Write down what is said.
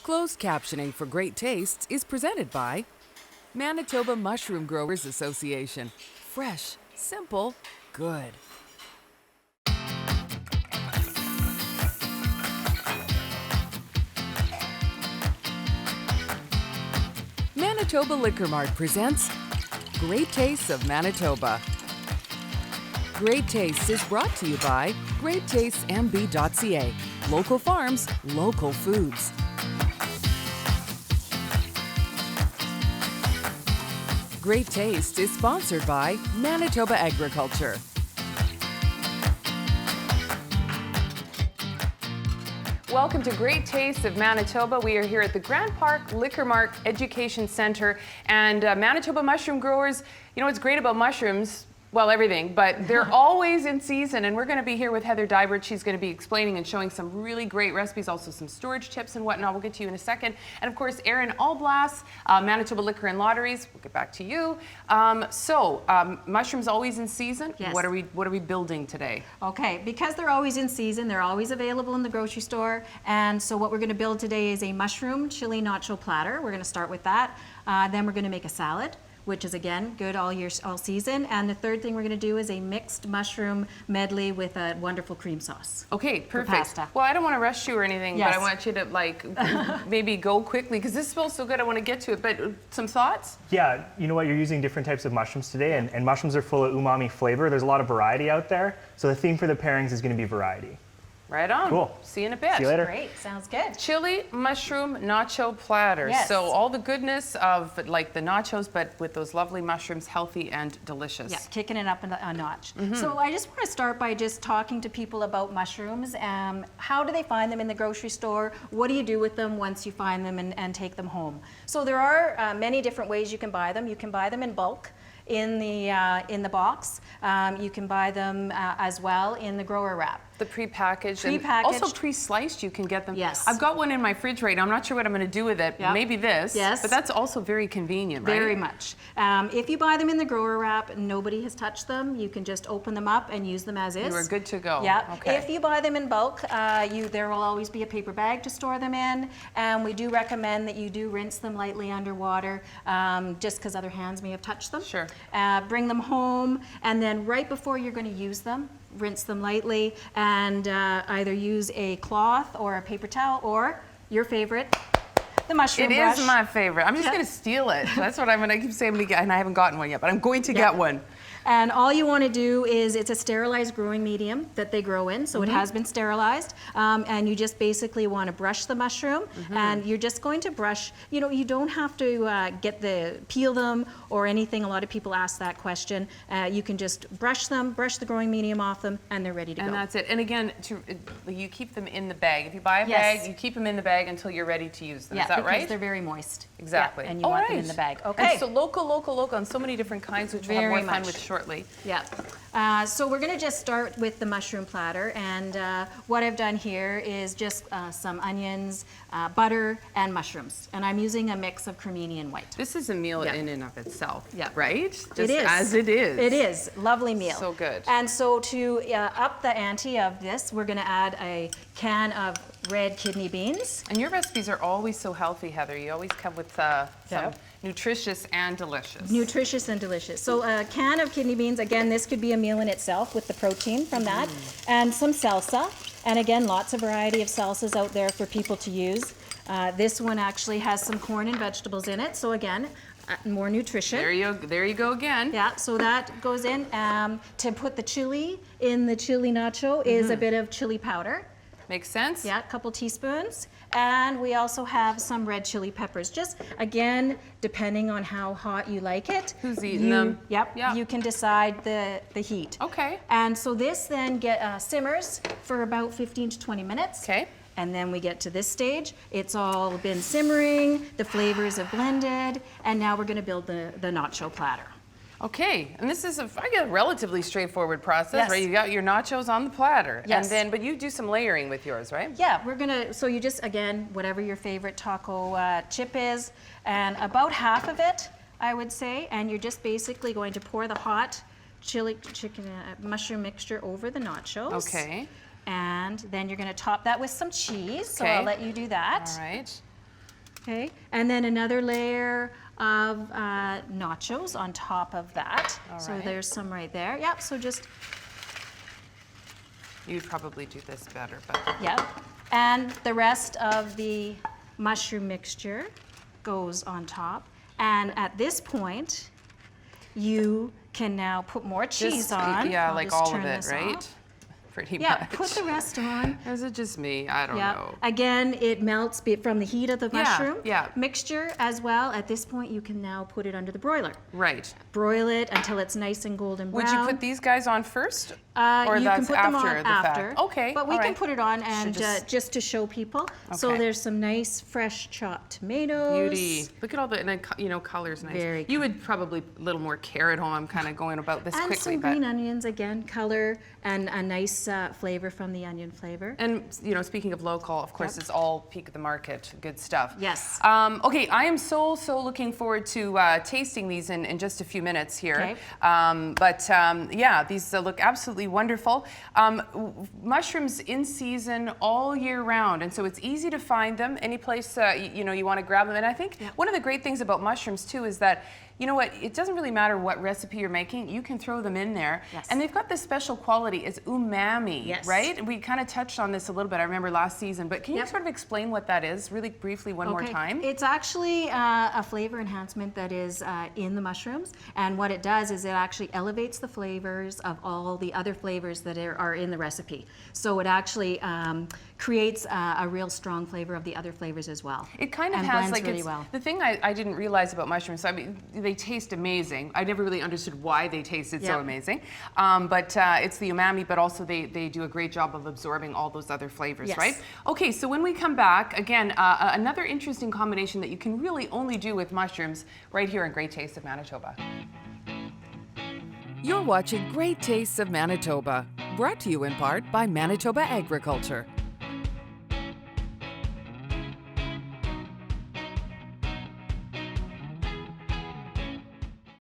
Closed captioning for great tastes is presented by Manitoba Mushroom Growers Association. Fresh, simple, good. Manitoba Liquor Mart presents Great Tastes of Manitoba. Great Tastes is brought to you by GreatTastesMB.ca. Local farms, local foods. Great Taste is sponsored by Manitoba Agriculture. Welcome to Great Tastes of Manitoba. We are here at the Grand Park Liquor Mart Education Center, and Manitoba mushroom growers, you know what's great about mushrooms? Well, everything, but they're always in season, and we're going to be here with Heather Deibert. She's going to be explaining and showing some really great recipes, also some storage tips and whatnot. We'll get to you in a second. And of course, Aaron Alblas, Manitoba Liquor and Lotteries. We'll get back to you. Mushrooms always in season. Yes. What are we building today? Okay, because they're always in season, they're always available in the grocery store. And so what we're going to build today is a mushroom chili nacho platter. We're going to start with that. Then we're going to make a salad, which is again good all season. And the third thing we're going to do is a mixed mushroom medley with a wonderful cream sauce. Okay, perfect. Pasta. Well, I don't want to rush you or anything, Yes. but I want you to like maybe go quickly because this smells so good. I want to get to it. But some thoughts? Yeah, you know what? You're using different types of mushrooms today, and mushrooms are full of umami flavor. There's a lot of variety out there. So the theme for the pairings is going to be variety. Right on. Cool. See you in a bit. See you later. Great, sounds good. Chili mushroom nacho platter. Yes. So all the goodness of like the nachos, but with those lovely mushrooms, healthy and delicious. Yeah, kicking it up a notch. So I just want to start by just talking to people about mushrooms. How do they find them in the grocery store? What do you do with them once you find them and take them home? So there are many different ways you can buy them. You can buy them in bulk in the box. You can buy them as well in the grower wrap. The pre-packaged. And Pre-packaged. also pre-sliced, you can get them. Yes. I've got one in my fridge right now. I'm not sure what I'm going to do with it. Yep. Maybe this. Yes. But that's also very convenient, right? Very much. If you buy them in the grower wrap, nobody has touched them. You can just open them up and use them as is. You are good to go. Yeah. Okay. If you buy them in bulk, there will always be a paper bag to store them in, and we do recommend that you do rinse them lightly underwater, just because other hands may have touched them. Sure. Bring them home, and then right before you're going to use them, rinse them lightly, and either use a cloth or a paper towel, or your favorite, the mushroom brush. It is my favorite. I'm just Yeah. going to steal it. That's what I'm going to keep saying I'm gonna get, and I haven't gotten one yet, but I'm going to get one. And all you want to do is, it's a sterilized growing medium that they grow in, so it has been sterilized. And you just basically want to brush the mushroom, and you're just going to brush. You know, you don't have to peel them or anything. A lot of people ask that question. You can just brush them, brush the growing medium off them, and they're ready to go. And that's it. And again, you keep them in the bag. If you buy a Yes. bag, you keep them in the bag until you're ready to use them. Yeah, is that because right? they're very moist. Exactly. Yeah, and you want them in the bag. Okay. And so local, and so many different kinds, which we'll have Very more fun much. with shortly. Yeah. So we're going to just start with the mushroom platter, and what I've done here is just some onions, butter, and mushrooms. And I'm using a mix of cremini and white. This is a meal Yeah. in and of itself, Yeah. right? Just It is. as it is. It is. Lovely meal. So good. And so to up the ante of this, we're going to add a can of red kidney beans. And your recipes are always so healthy, Heather. You always come with some nutritious and delicious. Nutritious and delicious. So a can of kidney beans, again, this could be a meal in itself with the protein from that, and some salsa. And again, lots of variety of salsas out there for people to use. This one actually has some corn and vegetables in it, so again, more nutrition. There you go again. Yeah, so that goes in. To put the chili in the chili nacho is a bit of chili powder. Makes sense? Yeah, a couple teaspoons. And we also have some red chili peppers. Just, again, depending on how hot you like it. Who's eating them? Yep, Yeah. you can decide the heat. Okay. And so this then simmers for about 15 to 20 minutes. Okay. And then we get to this stage. It's all been simmering, the flavors have blended, and now we're gonna build the nacho platter. Okay, and this is a relatively straightforward process, Yes. right? You got your nachos on the platter, Yes. but you do some layering with yours, right? Yeah, so you just, again, whatever your favorite taco chip is, and about half of it, I would say, and you're just basically going to pour the hot mushroom mixture over the nachos. Okay. And then you're going to top that with some cheese, so Okay. I'll let you do that. All right. Okay, and then another layer of nachos on top of that. So right. there's some right there. Yep, so just, You'd probably do this better, but yep. And the rest of the mushroom mixture goes on top. And at this point, you can now put more cheese on. Yeah, I'll like just all turn of it, this right? off. Pretty Yeah, much. put the rest on. Is it just me? I don't Yeah. know. Again, it melts from the heat of the Yeah, mushroom yeah. mixture as well. At this point, you can now put it under the broiler. Right. Broil it until it's nice and golden brown. Would you put these guys on first? You that's can put them on after the after. fact? Okay, But we all can right. put it on and just- just to show people. So Okay. there's some nice fresh chopped tomatoes. Beauty. Look at all the, and then, color's nice. Very You would probably a little more care at home. I'm kind of going about this And quickly, some but. green onions, again, color and a nice flavor from the onion flavor. And speaking of local, of course, Yep. it's all peak of the market, good stuff. Yes. Okay, I am so looking forward to tasting these in just a few minutes here. Okay. Yeah, these look absolutely wonderful. Mushrooms in season all year round, and so it's easy to find them any place you want to grab them. And I think one of the great things about mushrooms too is that it doesn't really matter what recipe you're making, you can throw them in there. Yes. And they've got this special quality, it's umami, Yes. right? We kind of touched on this a little bit, I remember last season, but can you Yep. sort of explain what that is really briefly one more time? It's actually a flavor enhancement that is in the mushrooms, and what it does is it actually elevates the flavors of all the other flavors that are in the recipe. So it actually creates a real strong flavor of the other flavors as well. It kind of and has blends like really well. the thing I didn't realize about mushrooms. I mean, they taste amazing. I never really understood why they tasted so Yep. amazing. But it's the umami, but also they do a great job of absorbing all those other flavors, Yes. right? Okay, so when we come back, again, another interesting combination that you can really only do with mushrooms right here in Great Taste of Manitoba. You're watching Great Tastes of Manitoba, brought to you in part by Manitoba Agriculture.